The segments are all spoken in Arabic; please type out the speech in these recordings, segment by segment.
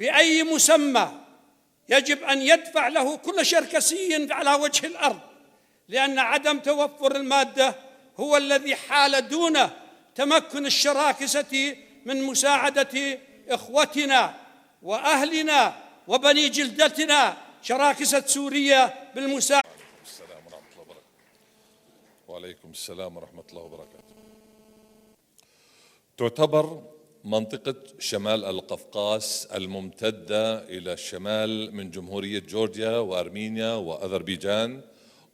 بأي مسمى يجب أن يدفع له كل شركسي على وجه الأرض، لأن عدم توفر المادة هو الذي حال دون تمكن الشراكسة من مساعدة إخوتنا وأهلنا وبني جلدتنا شراكسة سوريا بالمساعدة. السلام ورحمة الله وبركاته. وعليكم السلام ورحمة الله وبركاته. تعتبر منطقة شمال القفقاز الممتدة إلى الشمال من جمهورية جورجيا وأرمينيا وأذربيجان،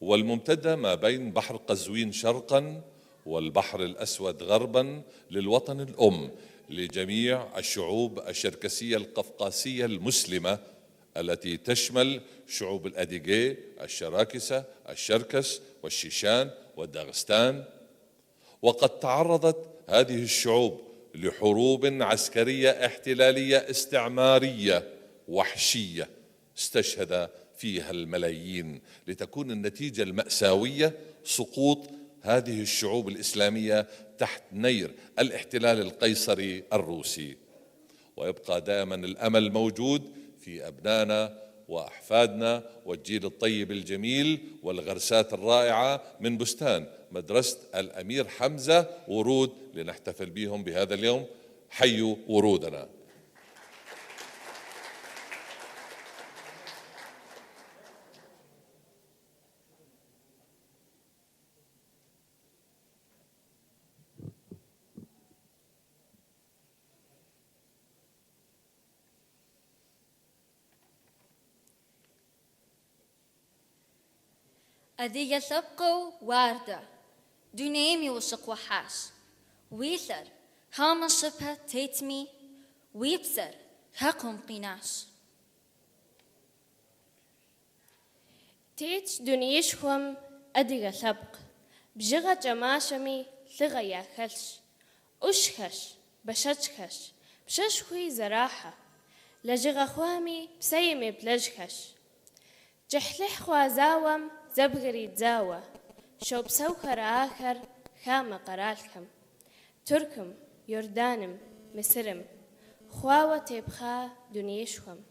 والممتدة ما بين بحر قزوين شرقا والبحر الأسود غربا، للوطن الأم لجميع الشعوب الشركسية القفقاسية المسلمة التي تشمل شعوب الأديغي، الشراكسة، الشركس والشيشان والداغستان. وقد تعرضت هذه الشعوب لحروب عسكرية احتلالية استعمارية وحشية استشهد فيها الملايين، لتكون النتيجة المأساوية سقوط هذه الشعوب الإسلامية تحت نير الاحتلال القيصري الروسي. ويبقى دائما الأمل موجود في أبنائنا وأحفادنا والجيل الطيب الجميل والغرسات الرائعة من بستان مدرسة الأمير حمزة ورود، لنحتفل بهم بهذا اليوم. حيوا ورودنا. أذية سبقو واردة دونيمي وشق وحاش ويثر هاما شبه تيتمي ويبسر هقهم قناش تيتش دونيشهم أدية سبق بجغة جماشمي ثغة ياكلش أشخش بشجخش بششخوي زراحة لجغة خوامي بسيمي بلجخش جحلح خوازاوم زبغري تزاوى شو بسوكر آخر خام قرالكم تركم يردانم مسرم خواوة تبخا دنيشهم.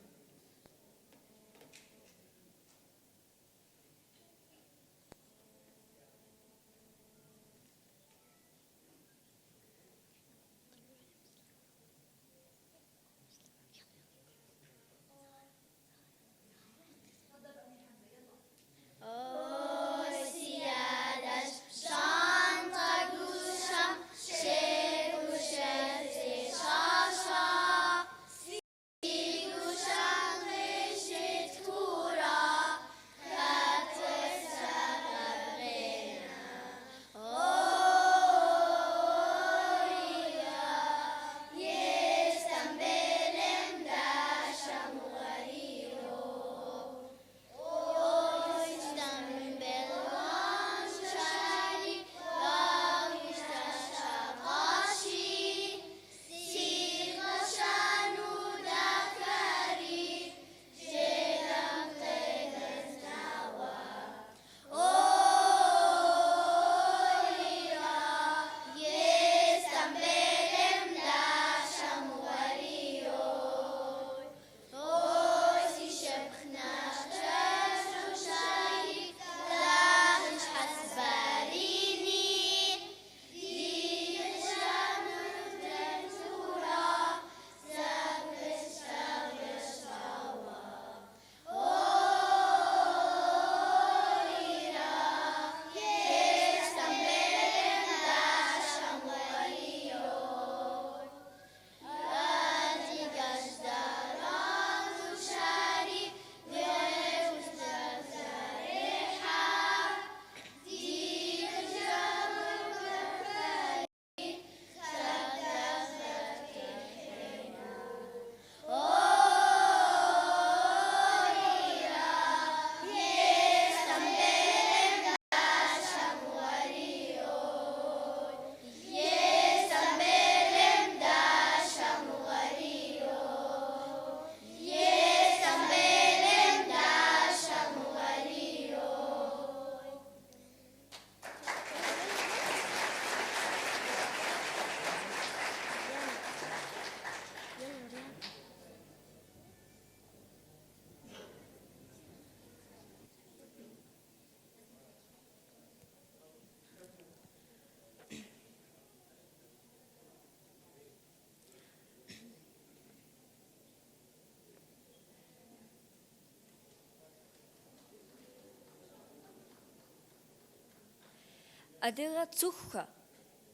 أدغة تخة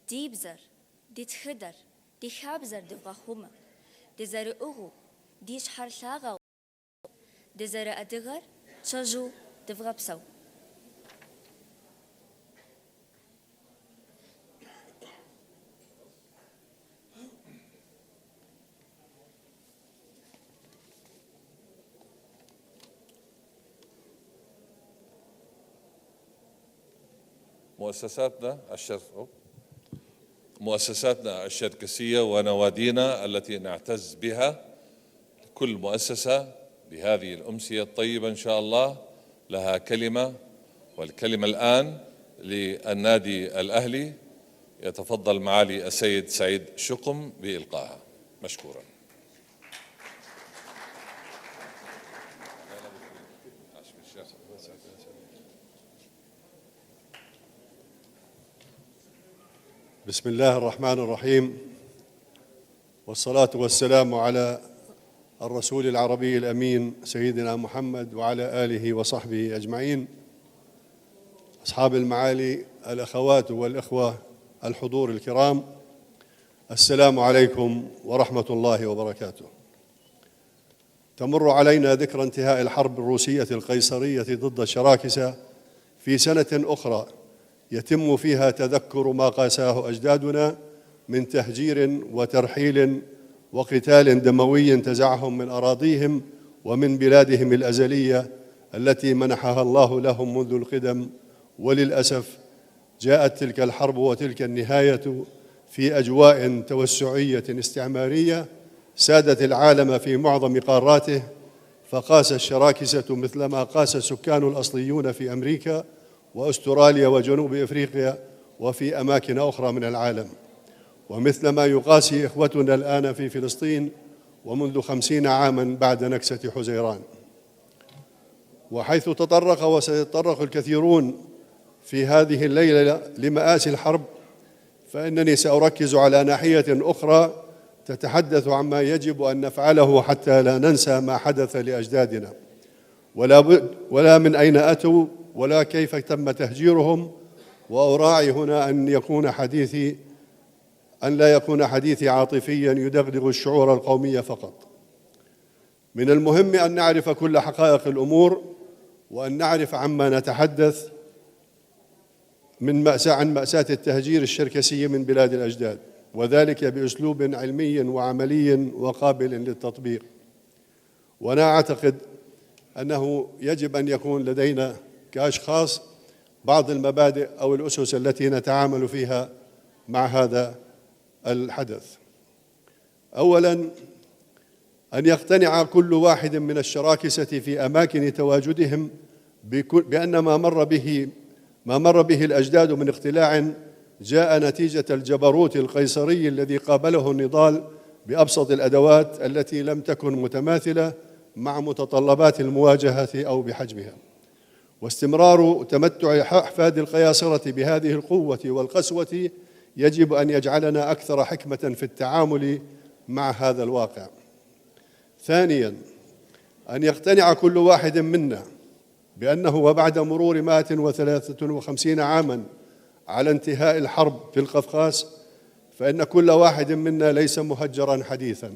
ديبزر دي تخدر دي خابزر دفغهما دي زر أغو ديش حرشاغا دي زر أدغر تشجو دفغبسو. مؤسساتنا الشركسية ونوادينا التي نعتز بها، كل مؤسسة بهذه الأمسية الطيبة إن شاء الله لها كلمة، والكلمة الآن للنادي الأهلي. يتفضل معالي السيد سعيد شقم بإلقائها مشكورا. بسم الله الرحمن الرحيم، والصلاة والسلام على الرسول العربي الأمين سيدنا محمد وعلى آله وصحبه أجمعين. أصحاب المعالي، الأخوات والإخوة، الحضور الكرام، السلام عليكم ورحمة الله وبركاته. تمر علينا ذكرى انتهاء الحرب الروسية القيصرية ضد الشراكسة في سنة أخرى يتم فيها تذكر ما قاساه أجدادنا من تهجير وترحيل وقتال دموي انتزعهم من أراضيهم ومن بلادهم الأزلية التي منحها الله لهم منذ القدم. وللأسف جاءت تلك الحرب وتلك النهاية في أجواء توسعية استعمارية سادت العالم في معظم قاراته، فقاس الشراكسة مثلما قاس السكان الأصليون في أمريكا وأستراليا وجنوب إفريقيا وفي أماكن أخرى من العالم، ومثلما يقاسي إخوتنا الآن في فلسطين ومنذ 50 عاما بعد نكسة حزيران. وحيث تطرق وسيتطرق الكثيرون في هذه الليلة لمآسي الحرب، فإنني سأركز على ناحية أخرى تتحدث عما يجب أن نفعله حتى لا ننسى ما حدث لأجدادنا، ولا من أين أتوا ولا كيف تم تهجيرهم. وأراعي هنا أن لا يكون حديثي عاطفيا يدغدغ الشعور القومي فقط. من المهم أن نعرف كل حقائق الأمور، وأن نعرف عما نتحدث عن مأساة التهجير الشركسي من بلاد الأجداد، وذلك بأسلوب علمي وعملي وقابل للتطبيق. وأنا أعتقد أنه يجب أن يكون لدينا كأشخاص بعض المبادئ أو الأسس التي نتعامل فيها مع هذا الحدث. أولاً، أن يقتنع كل واحد من الشراكسة في أماكن تواجدهم بأن ما مر به الأجداد من اقتلاع جاء نتيجة الجبروت القيصري الذي قابله النضال بأبسط الأدوات التي لم تكن متماثلة مع متطلبات المواجهة أو بحجمها. واستمرار تمتع أحفاد القياصرة بهذه القوة والقسوة يجب أن يجعلنا أكثر حكمة في التعامل مع هذا الواقع. ثانياً، أن يقتنع كل واحد منا بأنه وبعد مرور 153 عاماً على انتهاء الحرب في القفقاس، فإن كل واحد منا ليس مهجراً حديثاً،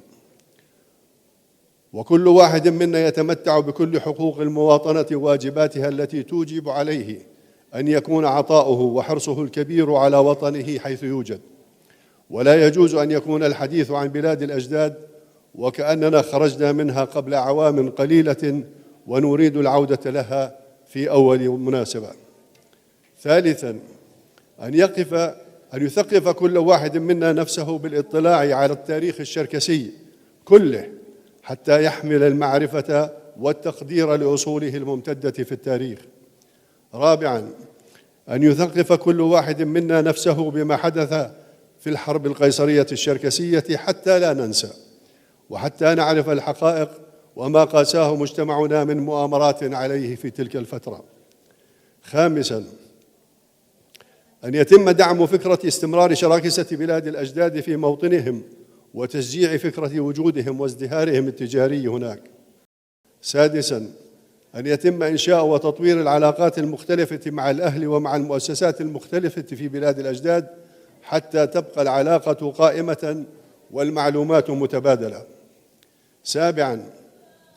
وكل واحد منا يتمتع بكل حقوق المواطنة وواجباتها التي توجب عليه أن يكون عطاؤه وحرصه الكبير على وطنه حيث يوجد. ولا يجوز أن يكون الحديث عن بلاد الأجداد وكأننا خرجنا منها قبل أعوام قليلة ونريد العودة لها في أول مناسبة. ثالثاً، أن يثقف كل واحد منا نفسه بالاطلاع على التاريخ الشركسي كله حتى يحمل المعرفة والتقدير لأصوله الممتدة في التاريخ. رابعاً، أن يثقف كل واحد منا نفسه بما حدث في الحرب القيصرية الشركسية حتى لا ننسى، وحتى نعرف الحقائق وما قاساه مجتمعنا من مؤامرات عليه في تلك الفترة. خامساً، أن يتم دعم فكرة استمرار شراكسة بلاد الأجداد في موطنهم وتشجيع فكرة وجودهم وازدهارهم التجاري هناك. سادساً، أن يتم إنشاء وتطوير العلاقات المختلفة مع الأهل ومع المؤسسات المختلفة في بلاد الأجداد حتى تبقى العلاقة قائمة والمعلومات متبادلة. سابعاً،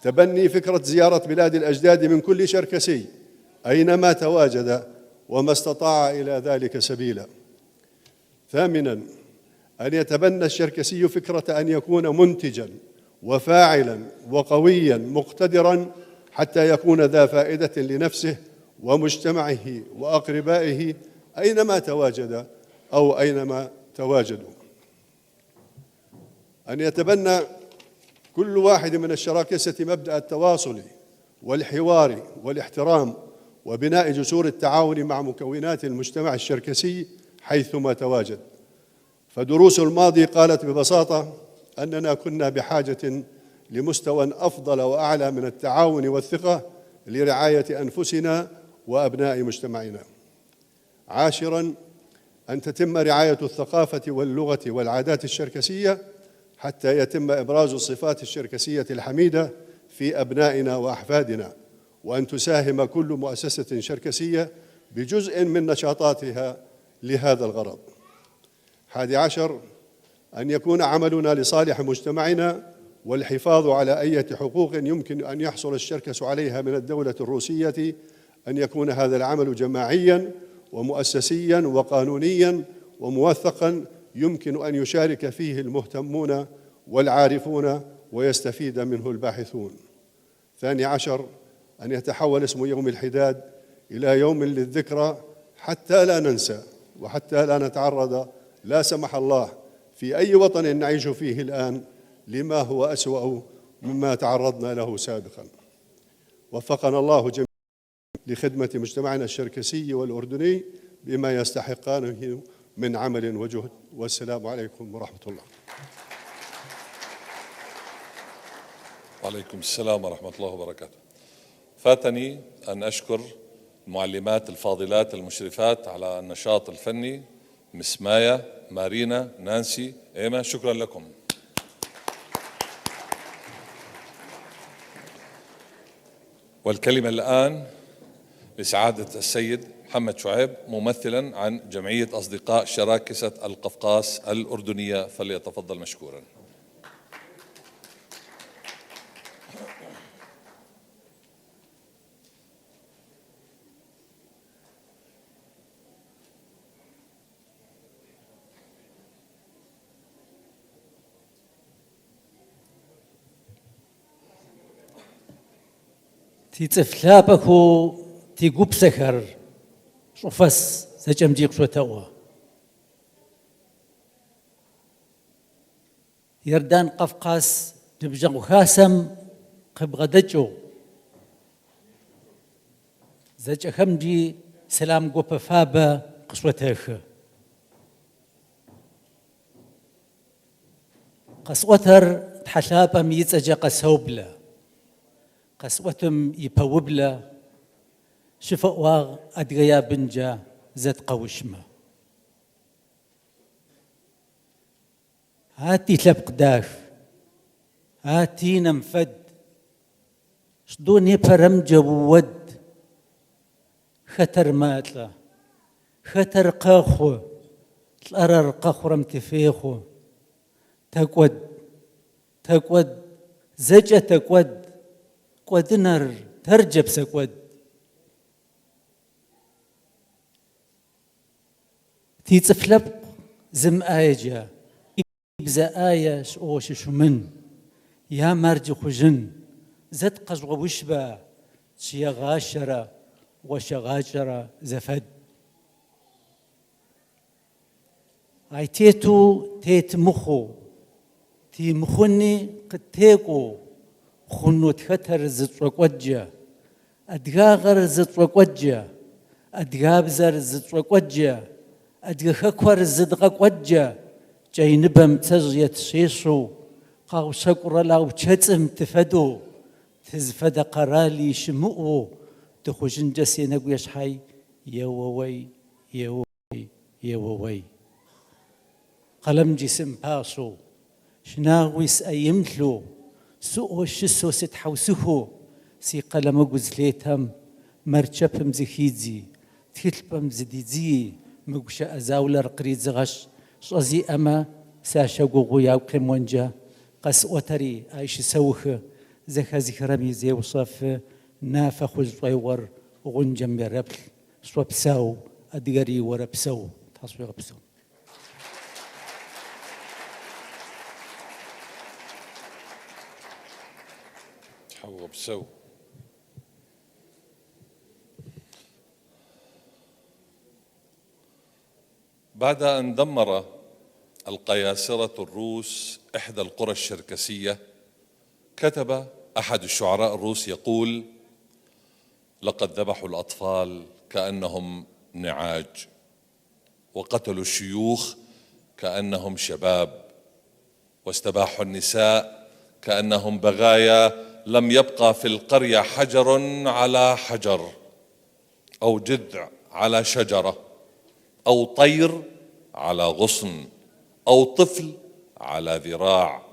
تبني فكرة زيارة بلاد الأجداد من كل شركسي أينما تواجد وما استطاع إلى ذلك سبيلا. ثامناً، أن يتبنى الشركسي فكرة أن يكون منتجاً وفاعلاً وقوياً مقتدراً حتى يكون ذا فائدة لنفسه ومجتمعه وأقربائه أينما تواجد أو أينما تواجدوا. أن يتبنى كل واحد من الشراكسة مبدأ التواصل والحوار والاحترام وبناء جسور التعاون مع مكونات المجتمع الشركسي حيثما تواجد. فدروس الماضي قالت ببساطة أننا كنا بحاجة لمستوى أفضل وأعلى من التعاون والثقة لرعاية أنفسنا وأبناء مجتمعنا. عاشراً، أن تتم رعاية الثقافة واللغة والعادات الشركسية حتى يتم إبراز الصفات الشركسية الحميدة في أبنائنا وأحفادنا، وأن تساهم كل مؤسسة شركسية بجزء من نشاطاتها لهذا الغرض. 11، أن يكون عملنا لصالح مجتمعنا والحفاظ على أي حقوق يمكن أن يحصل الشركس عليها من الدولة الروسية، أن يكون هذا العمل جماعياً ومؤسسياً وقانونياً وموثقاً يمكن أن يشارك فيه المهتمون والعارفون ويستفيد منه الباحثون. 12، أن يتحول اسم يوم الحداد إلى يوم للذكرى حتى لا ننسى وحتى لا نتعرض لا سمح الله في أي وطن نعيش فيه الآن لما هو أسوأ مما تعرضنا له سابقا. وفقنا الله جميعا لخدمة مجتمعنا الشركسي والأردني بما يستحقانه من عمل وجهد. والسلام عليكم ورحمة الله. وعليكم السلام ورحمة الله وبركاته. فاتني أن أشكر المعلمات الفاضلات المشرفات على النشاط الفني، مس مايا، مارينا، نانسي، إيما، شكرا لكم. والكلمة الآن لسعادة السيد محمد شعيب ممثلا عن جمعية أصدقاء شراكسة القفقاس الأردنية، فليتفضل مشكورا. تيتفلابكو تيقوب سكر شوفس سجمجيق شو توا يردان قفقاس نبجغ خاسم قبغدجو زج خمجي سلام قوب فابا قصوتيخ قصوتر تحلابا ميتسجا قسوبلا قسوتم يبوبلا شفاء أدغيا بنجا زد قوشمة هاتي تلبق داف هاتي نمفد شدوني فرمجا وود خطر ماتلا خطر قاخو تلقرر قاخرم تفيخو تقود زجا تقود قودنر ترجب سقود تيتفلب زم آيجا إبزا آية شوش شمن يا مرج خجن زد قزغ وشبا شيا غاشرة وشغاشرة زفد اي تيتو تيت مخو تي مخني قد تيقو خنو تختر زطرق وجه أدغاغر زطرق وجه أدغابزر زطرق وجه أدغخكور زدغق وجه جاينبم تزيت شيشو قاو شكر لاو تشتم تفدو تزفد قرالي شمؤو تخوشن جسي نقويش حي يووي يووي يووي قلم جسم باسو شناغويس أيمثلو سوء الشسو ستحوسه سي قلم جزليتهم مرشبهم زخيزي تلبم زديزي مقشة أزاولر قريد زغش شازي أما ساشا قوغويا وقيمونجا قس أوتري عايش سوخ زخازي خرمي زي وصف نافخ الزويور غنجم بربل شوبساو أدغري وربساو تصوير بساو تحوى بسو. بعد أن دمر القياصرة الروس إحدى القرى الشركسية، كتب أحد الشعراء الروس يقول: لقد ذبحوا الأطفال كأنهم نعاج، وقتلوا الشيوخ كأنهم شباب، واستباحوا النساء كأنهم بغايا، لم يبقى في القرية حجر على حجر، أو جذع على شجرة، أو طير على غصن، أو طفل على ذراع.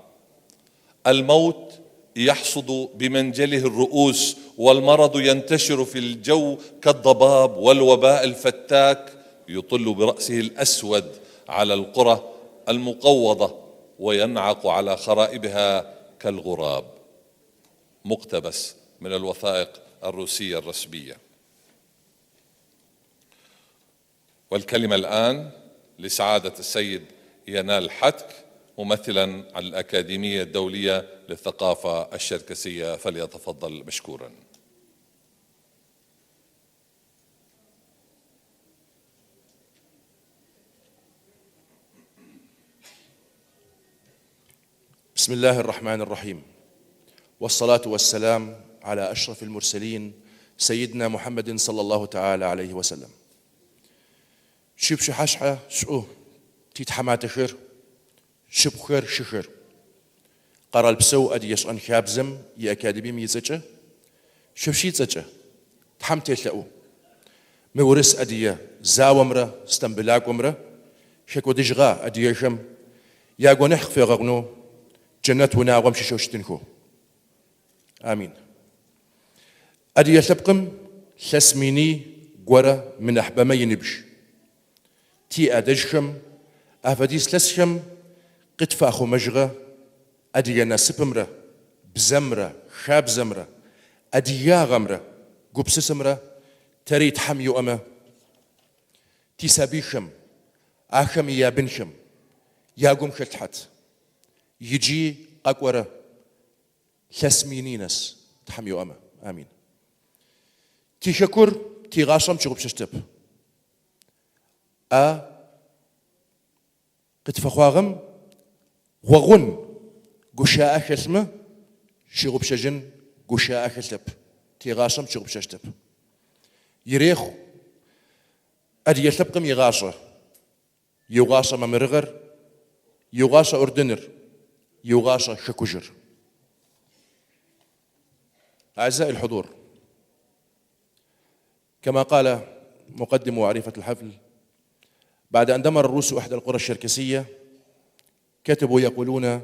الموت يحصد بمنجله الرؤوس، والمرض ينتشر في الجو كالضباب، والوباء الفتاك يطل برأسه الأسود على القرى المقوضة وينعق على خرائبها كالغراب. مقتبس من الوثائق الروسية الرسمية. والكلمة الآن لسعادة السيد ينال حتك، ممثلا عن الأكاديمية الدولية للثقافة الشركسية، فليتفضل مشكورا. بسم الله الرحمن الرحيم، والصلاة والسلام على أشرف المرسلين سيدنا محمد صلى الله تعالى عليه وسلم. شب شحشحة شؤ تيتحمات خير شب خير شخير قرال بسو أدي يشأن خابزم يا أكاديمي ميزجة شب شيتزجة تحمت يتلقو مورس أدي زاومرة استنبلاكمرة شكو دجغا أدي يشم يا قنح في غغنو جنة وناغم ششوشتنكو آمين. أدي يتبقم لسميني قورة من أحبما ينبش تي أدجخم أفديس لسخم قد فاخو مجغة أدي يناسبمرة بزمرة خاب زمرة أدي يا غمرة قبس سمرة تريد حميو أما تي سابيخم آخم يا بنخم يا قم خلتحت يجي أقورة لسمينينس تحميو أما آمين. تي شكر تي غاشم شغب ششتب قد فخواغم وغن قشاء خسمة شغب شجن قشاء خسلب تي غاشم شغب ششتب يريخ أدي يسبقم يغاشة يغاشة ممرغر يغاشة أردنر يغاشة شكوجر. أعزائي الحضور، كما قال مقدم عريفة الحفل، بعد أن دمر الروس إحدى القرى الشركسية كتبوا يقولون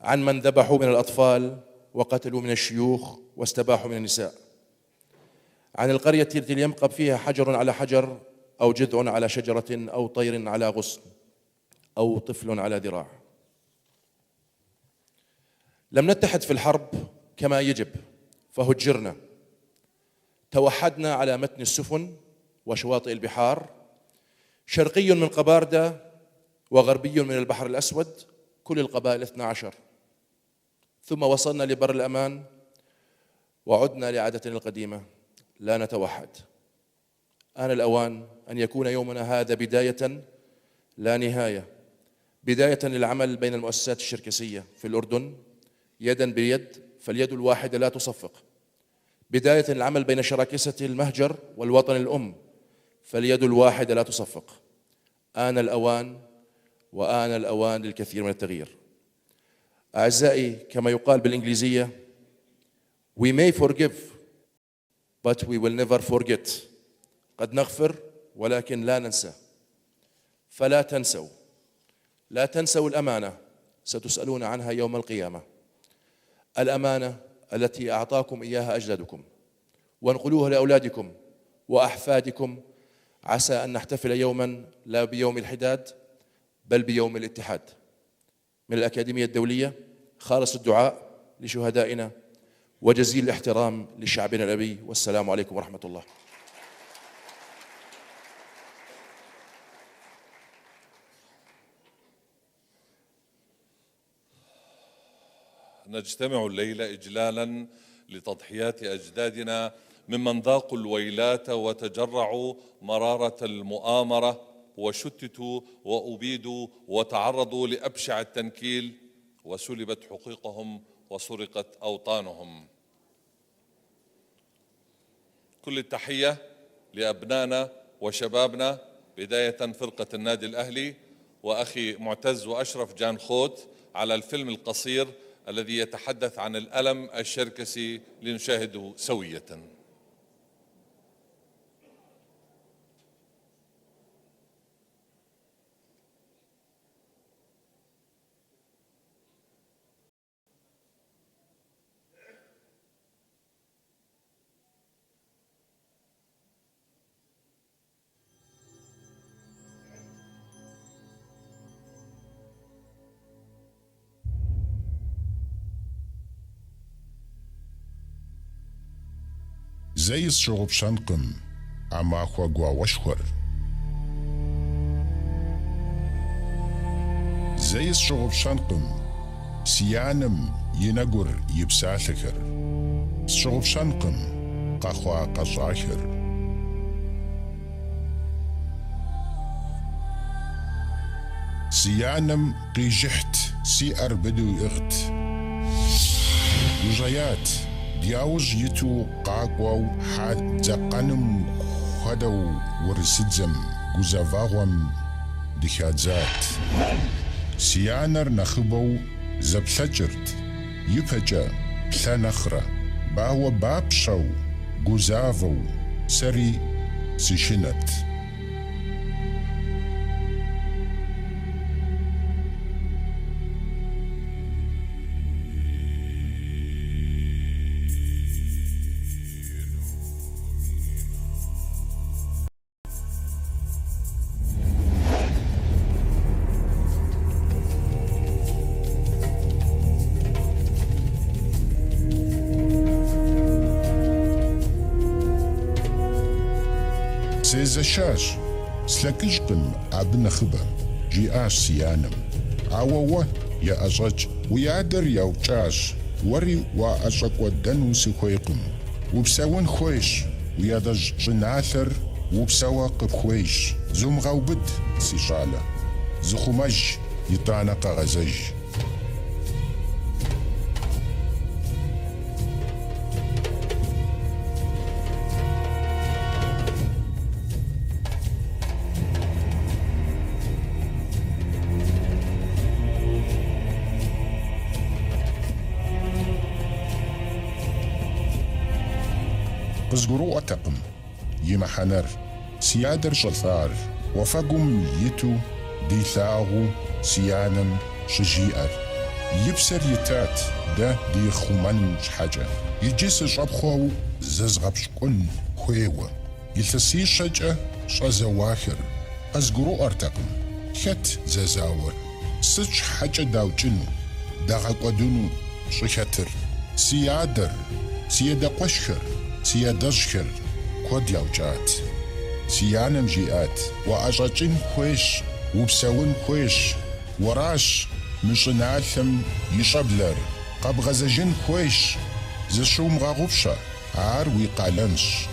عن من ذبحوا من الأطفال وقتلوا من الشيوخ واستباحوا من النساء، عن القرية التي لم يبقى فيها حجر على حجر، أو جذع على شجرة، أو طير على غصن، أو طفل على ذراع. لم نتحد في الحرب كما يجب فهجرنا، توحدنا على متن السفن وشواطئ البحار، شرقي من قباردة وغربي من البحر الأسود، كل القبائل 12، ثم وصلنا لبر الأمان وعدنا لعادتنا القديمة، لا نتوحد. آن الأوان أن يكون يومنا هذا بداية لا نهاية، بداية للعمل بين المؤسسات الشركسية في الأردن يدا بيد، فاليد الواحدة لا تصفق، بداية للعمل بين شراكسة المهجر والوطن الأم، فاليد الواحدة لا تصفق. آن الأوان، وآن الأوان للكثير من التغيير. أعزائي، كما يقال بالإنجليزية we may forgive but we will never forget. قد نغفر ولكن لا ننسى، فلا تنسوا، لا تنسوا الأمانة، ستسألون عنها يوم القيامة. الأمانة التي أعطاكم إياها أجدادكم، وانقلوها لأولادكم وأحفادكم، عسى أن نحتفل يوما لا بيوم الحداد بل بيوم الاتحاد. من الأكاديمية الدولية خالص الدعاء لشهدائنا وجزيل الاحترام لشعبنا الأبي، والسلام عليكم ورحمة الله. نجتمع الليلة إجلالا لتضحيات أجدادنا ممن ذاقوا الويلات وتجرعوا مرارة المؤامرة وشتتوا وأبيدوا وتعرضوا لأبشع التنكيل وسلبت حقوقهم وسرقت أوطانهم. كل التحية لأبنائنا وشبابنا، بداية فرقة النادي الأهلي وأخي معتز وأشرف جان خوت على الفيلم القصير الذي يتحدث عن الألم الشركسي لنشاهده سوية. زي الشغب شنقم عماخوا قوا وشخر، زي الشغب شنقم سيانم ينقر يبساثكر، الشغب شنقم قخوا قصاخر. سيانم قيجحت سي أربدو إغت وجيات دياوز يتو قاقواو حاد زقانم خدو ورسدزم قزافاغوام دخادزات. سيانر نخبو زبثجرت يفجا بثنخرة باو بابشو قزافو سري سشنت. سيزشاش سلكجقم عبنا خبا جياش سيانم عووا يا أزج ويادر يا وجاش وري وأزق ودن وسخويقم وبساون خويش ويادج جناثر وبسوا قبخويش زوم غوبد سيشالة زخمج يطانق غزج. قزقرو أتقم يمحنر سيادر شلثار وفقم يتو ديثاغو سيانم شجيئر يبسر يتات دا دي خمان حاجة يجيس شابخو ززغبشقن خويوة يلتسي شجأ شازواخر قزقرو أرتقم خت ززاور سج حاجة داوجنو داغاقودونو شكتر سيادر سيادا قشخر سيادشخر كود يوجات سيانم جيئات وأجاجين خويش وبساون خويش وراش مشنالثم يشبلر قبغزجين خويش زشوم غاغوبشا عار ويقالنش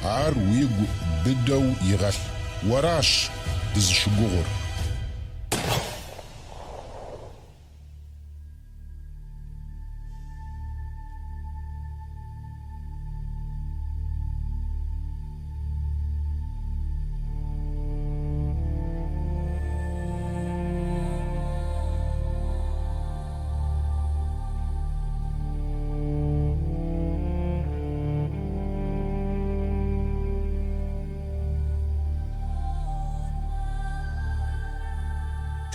عار ويقو بدو يغل وراش دزشبوغر.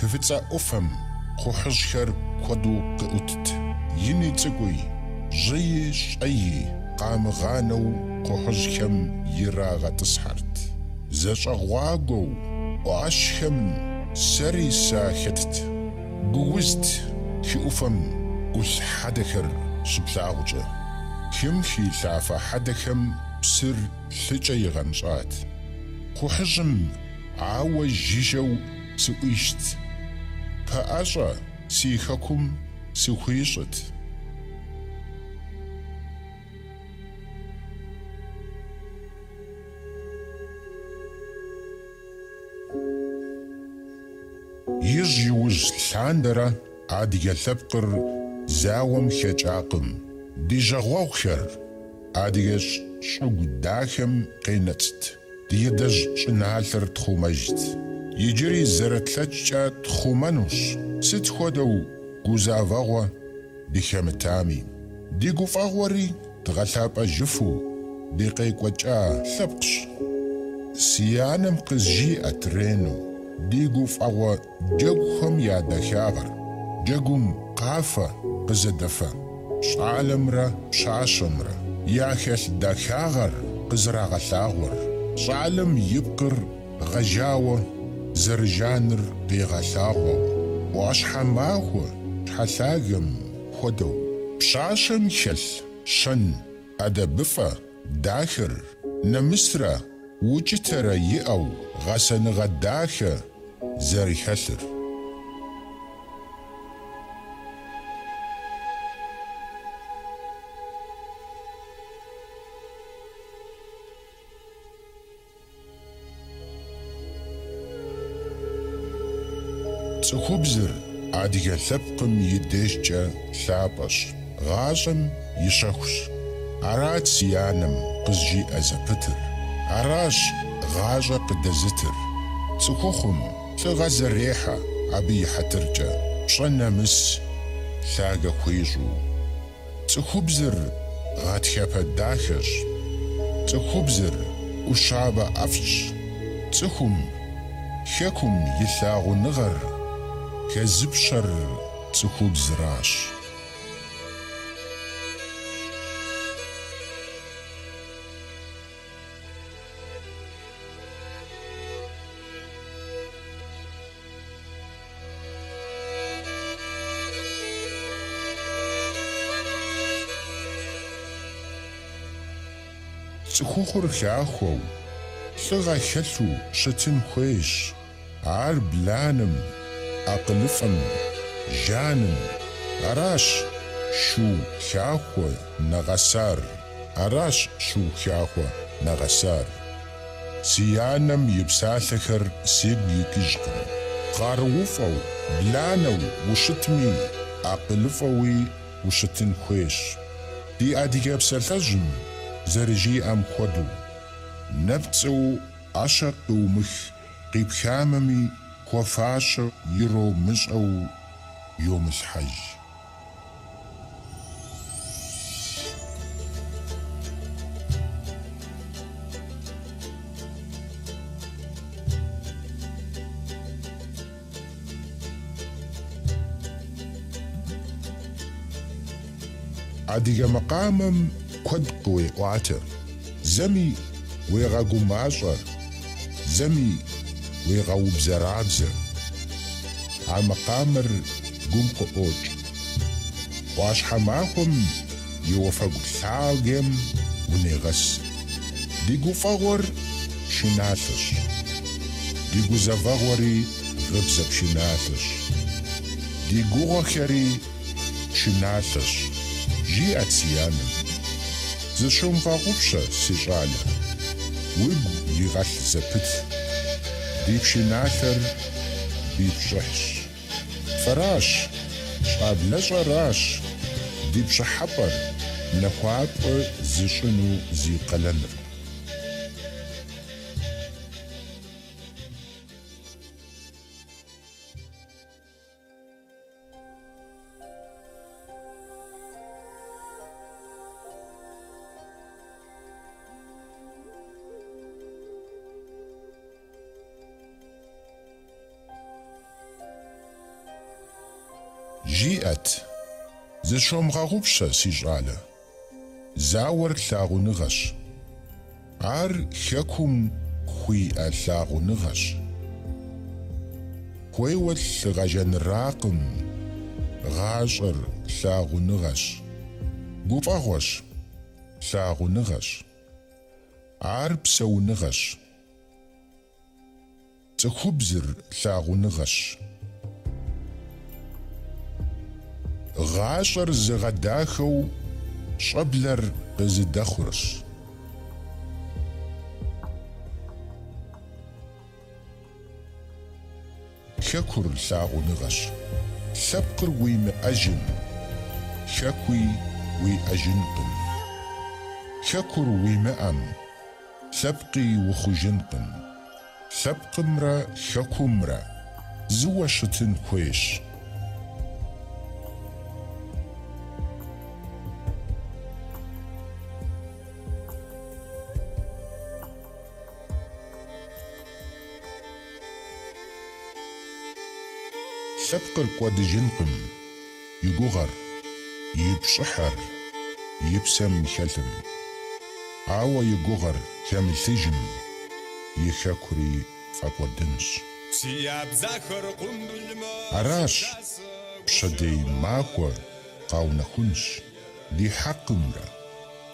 كفتسا أفهم خوحشخر كودو قؤتت يني تقوي жьи щӏеи къамыгъанэу кхъухьыжьхэм ирагъэтӏысхьэрт. Зэщӏэгъуагуэу ӏуащхэм сэри сахэтт. Гуузт хи ӏуфэм ӏулъ хьэдэхэр щыплъагъукӏэ. Хым хилъафэ хьэдэхэм псыр лъыкӏэ игъэнщӏат. Кхъухьыжьым ауэ жыжьэу сыӏуищт. Пэӏэщӏэ си хэкум сыхуищӏыт. Ижь иужь лъандэрэ адыгэ лъэпкъыр зауэм хэкӏакъым. Ди жагъуэгъухэр адыгэ щӏыгу дахэм къенэцӏт. Ди едэжь щӏыналъэр тхъумэжт. Иджыри зэрытлъэкӏкӏэ тхъумэнущ. Сыт хуэдэу гузавэгъуэ дихэмытами. Ди гуфӏэгъуэри дгъэлъапӏэжыфу ди къекӏуэкӏа лъэпкъщ. Си анэм къызжиӏэт рену ди гуфӏэгъуэ джэгухэм я дахагъэр. Джэгум къафэ къызэдэфэ. Щӏалэмрэ пщащэмрэ яхэлъ дахагъэр къызэрагъэлъагъуэр. Щӏалэм и пкъыр гъэжауэ зэрыжаныр къегъэлъагъуэу. Ӏуащхьэ махуэ щхьэлъагэм хуэдэу. Пщащэм хэлъ щэн, ӏэдэбыфӏэ, дахэр, нэмысрэ, укӏытэрэ иӏэу гъэсэныгъэ дахэ зэрихэлъыр. Цӏыхубзыр адыгэ лъэпкъым и дежкӏэ лъапӏэщ, гъащӏэм и щэхущ. Арат си анэм къызжиӏэ зэпытыр. Аращ гъащӏэ къыдэзытыр. Цӏыхухъум лӏыгъэ зэрехьэ абы и хьэтыркӏэ, пщӏэ нэмыс лъагэ хуищӏу. Цӏыхубзыр гъатхэпэ дахэщ. Цӏыхубзыр ӏущабэ ӏэфӏщ. Цӏыхум хэкум и лъагъуныгъэр хэзыпщэр цӏыхубзыращ. Цӏыхухъур лъахуэу, лӏыгъэ хэлъу щытын хуейщ. Ар бланым, акъылыфӏым, жаным. Аращ шу лъахуэ нэгъэсар. Аращ шу лъахуэ нэгъэсар. Си анэм и псалъэхэр сегу икӏыжкъым. Къарууфӏэу, бланэу ущытми, акъылыфӏэуи ущытын хуейщ. Ди адыгэ псалъэжьым зэрыжиӏэм хуэдэу, нэпцӏэу ӏэщэ къыумых, къипхамэми хуэфащэ иромыщӏэу йомылъхьэж. Адыгэ макъамэм куэд къыуеӏуатэ. Зэми уегъэгумащӏэ, зэми уегъэубзэрабзэ. А макъамэр гум къыӏуокӏ. Ӏуащхьэ махуэм и уафэгу лъагэм унегъэс. Ди гуфӏэгъуэр шыналъэщ. Ди гузэвэгъуэри гъыбзэ пшыналъэщ. Ди гугъэхэри шыналъэщ. Жиӏэт си анэм. Зыщумыгъэгъупщэ, си щӏалэ. Уигу игъэлъ зэпыт. Ди пшыналъэр ди пщӏыхьщ. Фэращ, щӏаблэщӏэращ ди пщӏыхьэпӏэр нэхуапӏэ зыщӏыну зи къалэныр. Жиӏэт, зыщумыгъэгъупщэ, си щӏалэ. زاور لاغونغش عار خكم خوي لاغونغش خويول غجن راقم غاشر لاغونغش قفاغوش لاغونغش عار بسونغش تخبزر لاغونغش غاشر زغداخو شبلر قزدخرش شكر لاغونغش سبقر ويم أجن شكوي وي أجنقن شكر ويم أم سبقي وخجنقن سبقمرا شكمرا زوشتن كويش سبقر قد جنقم يقغر يبشحر يبسم خلم عاوى يقغر كامل ثجم يشكري فقودنش عراش بشدي ماكور قاونا خنش دي حقمرا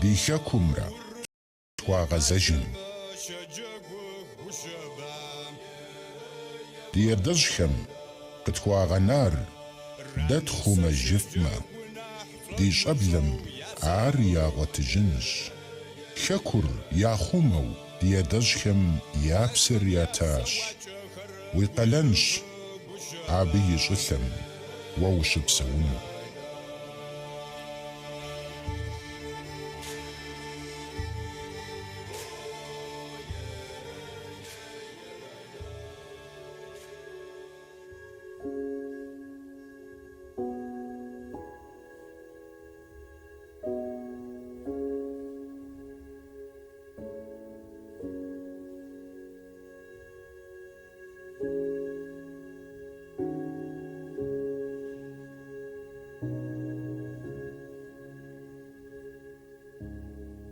دي شكمرا تواغزجن دي يردجخم قتواغ نار دتخم الجفمة دي شبلم عاريا وتجنش شكر يا خمو دي يدجخم يابسر ياتاش ويقلنش عبي شثم ووش بسونه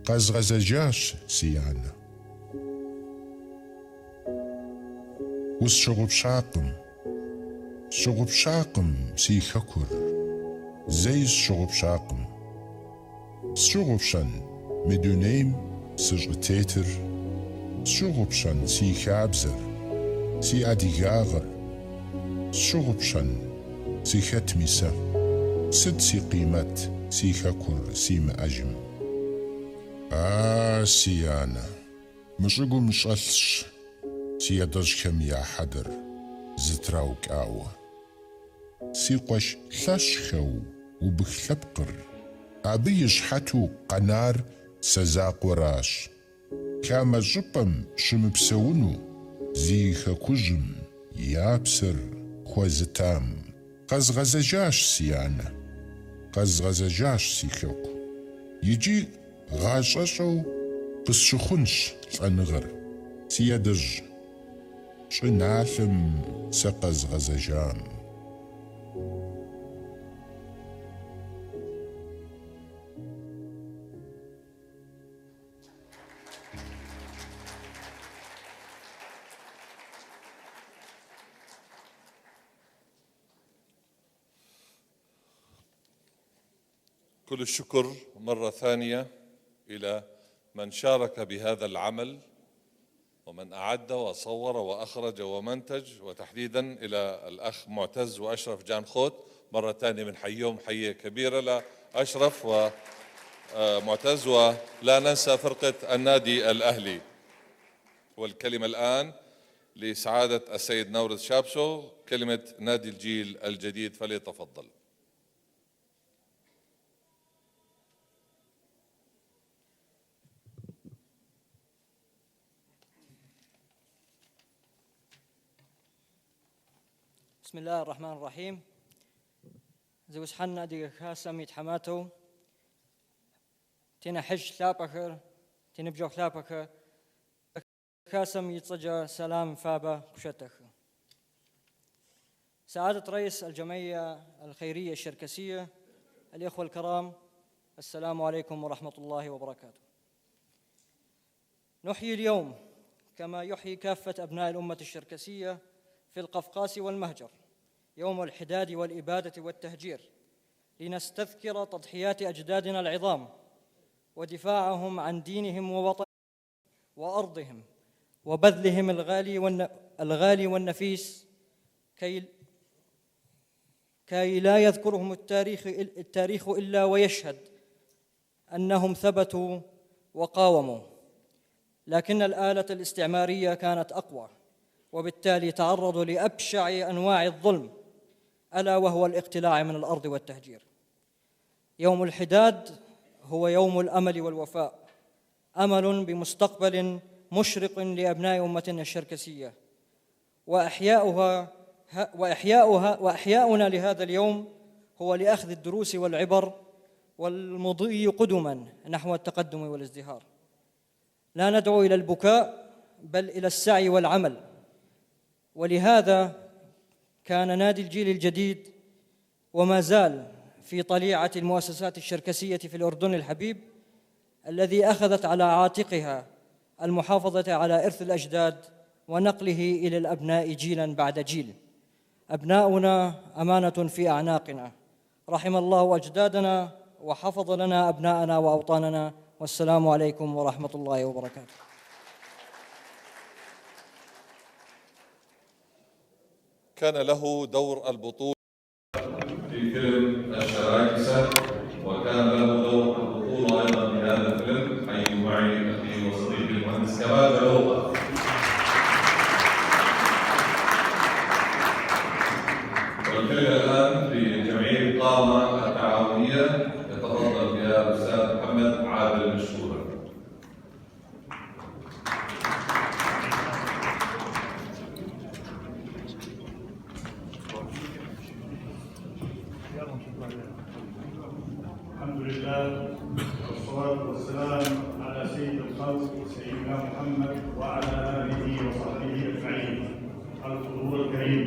قزغزجاش سيانا والشغب شاقم سي خكر زي الشغب شاقم الشغب شن مدونيم سجغتيتر الشغب شن سي خابزر سي اديغاغر الشغب شن سي ختميسة ست سي قيمت سي خكر سي مأجم سيانا مشغو مشغلش سيادجكم يا حدر زتراوك آوة سيقوش ثشخو وبخلبقر أبيش حتو قنار سزاق وراش كاما جبم شمبسونو زيخ كجم يابسر خوزتام قزغزجاش سيانا قزغزجاش سيخوكو يجي غاششو قسشخنش فنغر سيادج شنالم سقز غزجام كل الشكر مرة ثانية إلى من شارك بهذا العمل ومن أعد وصور وأخرج ومنتج، وتحديدا إلى الأخ معتز وأشرف جانخوت. مرة ثانية بنحييهم حية كبيرة لأشرف ومعتز، ولا ننسى فرقة النادي الأهلي. والكلمة الآن لسعادة السيد نورس شابسو، كلمة نادي الجيل الجديد، فليتفضل. بسم الله الرحمن الرحيم. زوج حنا دي خاصة حماتو تينا حج ثابخر تينا بجو ثابخر خاصم يتصجى سلام فابا كشتخ. سعادة رئيس الجمعية الخيرية الشركسية، الإخوة الكرام، السلام عليكم ورحمة الله وبركاته. نحيي اليوم كما يحيي كافة أبناء الأمة الشركسية في القفقاس والمهجر يوم الحداد والإبادة والتهجير، لنستذكر تضحيات أجدادنا العظام ودفاعهم عن دينهم ووطنهم وأرضهم وبذلهم الغالي والنفيس كي لا يذكرهم التاريخ إلا ويشهد أنهم ثبتوا وقاوموا، لكن الآلة الاستعمارية كانت أقوى، وبالتالي تعرضوا لأبشع أنواع الظلم، ألا وهو الاقتلاع من الأرض والتهجير. يوم الحداد هو يوم الأمل والوفاء، أمل بمستقبل مشرق لأبناء أمتنا الشركسية، وإحياؤنا لهذا اليوم هو لأخذ الدروس والعبر والمضي قدما نحو التقدم والازدهار. لا ندعو إلى البكاء بل إلى السعي والعمل، ولهذا كان نادي الجيل الجديد وما زال في طليعة المؤسسات الشركسية في الأردن الحبيب، الذي أخذت على عاتقها المحافظة على إرث الأجداد ونقله إلى الأبناء جيلاً بعد جيل. أبناؤنا أمانة في أعناقنا، رحم الله أجدادنا وحفظ لنا أبناءنا وأوطاننا، والسلام عليكم ورحمة الله وبركاته. كان له دور البطولة في فيلم الشراكسة، وكان له دور البطولة أيضا في هذا الفيلم. حيوا معي أخي وصديقي المهندس كمال جلوطة. والفيلم الآن في جمعية قامة التعاونية، يتفضل بها الأستاذ محمد عادل مشهورا. الحمد لله والصلاة والسلام على سيد الخلق سيدنا محمد وعلى آله وصحبه أجمعين. الحضور الكريم،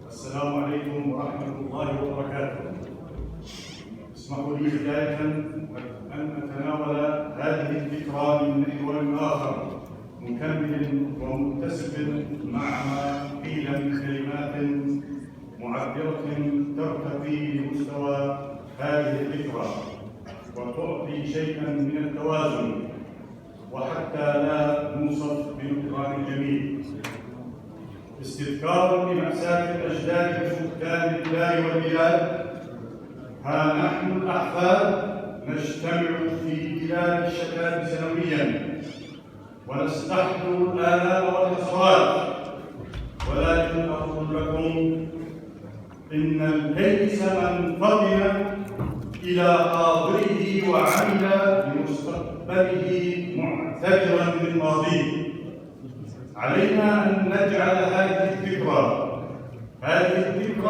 السلام عليكم ورحمة الله وبركاته. اسمحوا لي بداية أن أتناول هذه الذكرى من محور آخر مكمل ومتسق مع ما قيل من كلمات معبرة ترتقي لمستوى هذه الذكرى وتعطي شيئا من التوازن، وحتى لا نوصف بنكران جميل. استذكار لمأساة الأجداد بفقدان الدار والبلاد، ها نحن الأحفاد نجتمع في بلاد الشتات سنويا ونستحضر الآلام والحسرات، ولكن أقول لكم إن الكيس من فطن إلى حاضره وعمل لمستقبله معتبرا من ماضيه. علينا أن نجعل هذه الذكرى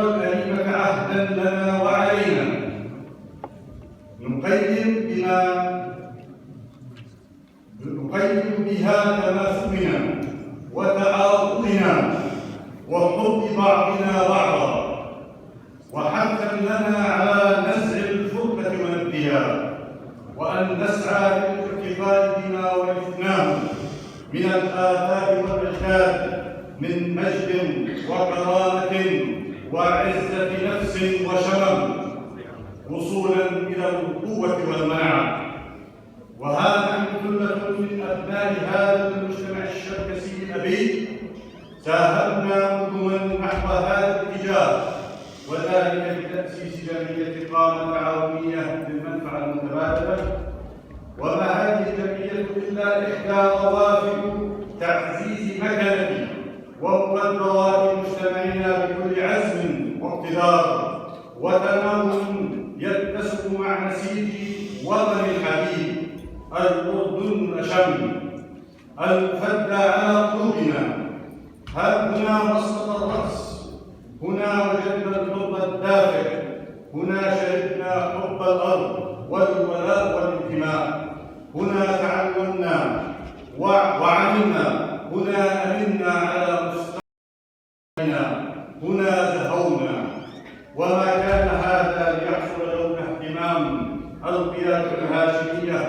الأليمة عهدا لنا وعلينا، نقيم بها تماسكنا وتعاطفنا وحب بعضنا بعضا، وحثا لنا على نزع الفرقة والانبياء، وأن نسعى للارتقاء بما ورثناه من الآباء والأجداد من مجد وكرامة وعزة نفس وشرف، وصولا إلى القوة والمناعة. وها نحن ثلة من أبناء هذا المجتمع الشركسي الأبي ساهمنا قدما نحو هذا الاتجاه، وذلك بتأسيس جمعية قامة تعاونية للمنفعة المتبادلة. وما هذه الجمعية إلا إحدى روافد تعزيز مكانة ومبادرات مجتمعنا بكل عزم واقتدار وتناول يتسق مع نسيج وطن الحبيب الأردن الأشم المفدى على قلوبنا. هنا مسقط الرأس، هنا وجدنا الحب الدافئ، هنا شهدنا حب الأرض والولاء والانتماء، هنا تعلمنا وعلمنا، هنا أمنا على مستقبلنا، هنا زهونا. وما كان هذا ليحصل لولا اهتمام والقيادة الهاشمية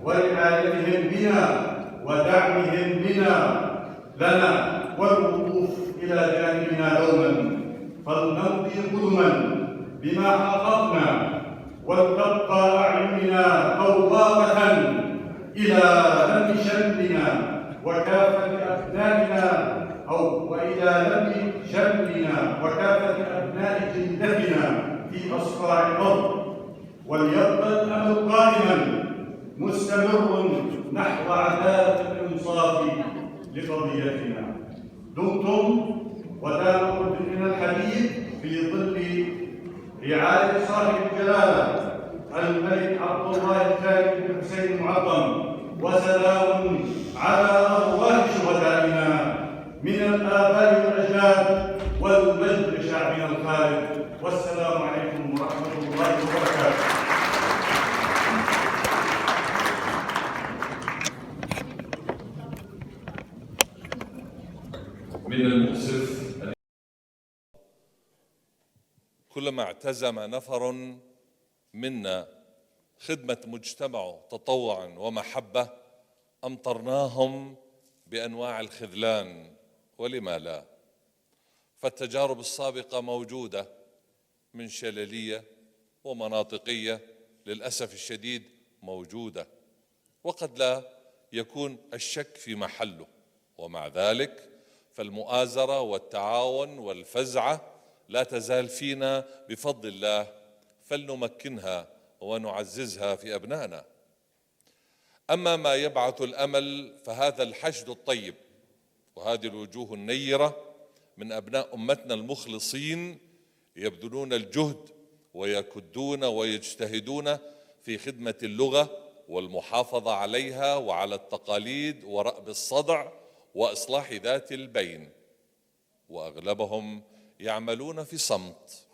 ورعايتهم بنا ودعمهم لنا والوقوف إلى جانبنا دوما، فلنمضي قدما بما حققنا ولتبقى أعيننا طواقة إلى لم شملنا وكافة أبنائنا وإلى لم شملنا وكافة أبناء جلدتنا في أصقاع الأرض، وليبقى الأمل قائما مستمر نحو عدالة الإنصاف لقضيتنا. دمتم ودام قدرنا الحديث في ظل رعاية صاحب الجلالة الملك عبد الله الثاني بن حسين المعظم، وسلام على أرواح شهدائنا من الآباء والأجداد والمجد لشعبنا الخالد، والسلام عليكم ورحمة الله وبركاته. من المؤسف كلما اعتزم نفر منا خدمة مجتمعه تطوعا ومحبة أمطرناهم بأنواع الخذلان، ولما لا؟ فالتجارب السابقة موجودة من شللية ومناطقية للأسف الشديد موجودة، وقد لا يكون الشك في محله، ومع ذلك فالمؤازرة والتعاون والفزعة لا تزال فينا بفضل الله، فلنمكنها ونعززها في أبنائنا. أما ما يبعث الأمل فهذا الحشد الطيب وهذه الوجوه النيرة من أبناء أمتنا المخلصين يبذلون الجهد ويكدون ويجتهدون في خدمة اللغة والمحافظة عليها وعلى التقاليد ورأب الصدع وإصلاح ذات البين، وأغلبهم يعملون في صمت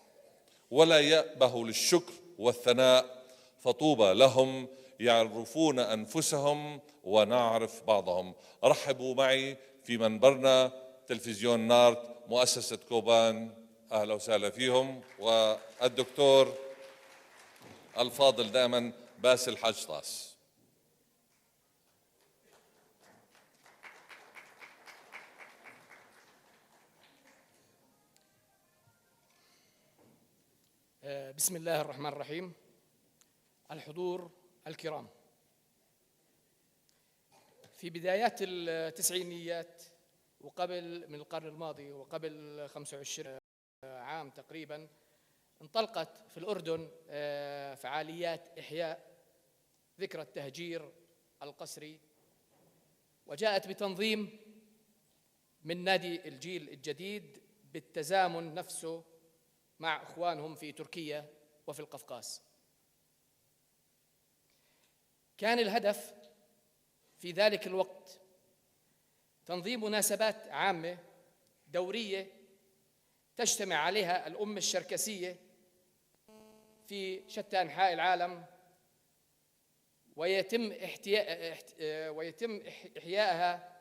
ولا يأبه للشكر والثناء، فطوبى لهم يعرفون أنفسهم ونعرف بعضهم. رحبوا معي في منبرنا تلفزيون نارت مؤسسة كوبان، أهلا وسهلا فيهم، والدكتور الفاضل دائما باسل حاج طاس. بسم الله الرحمن الرحيم. الحضور الكرام، في بدايات التسعينيات وقبل من القرن الماضي وقبل 25 عام تقريبا انطلقت في الأردن فعاليات إحياء ذكرى التهجير القسري، وجاءت بتنظيم من نادي الجيل الجديد بالتزامن نفسه مع إخوانهم في تركيا وفي القفقاز. كان الهدف في ذلك الوقت تنظيم مناسبات عامة دورية تجتمع عليها الأمة الشركسية في شتى أنحاء العالم، ويتم إحيائها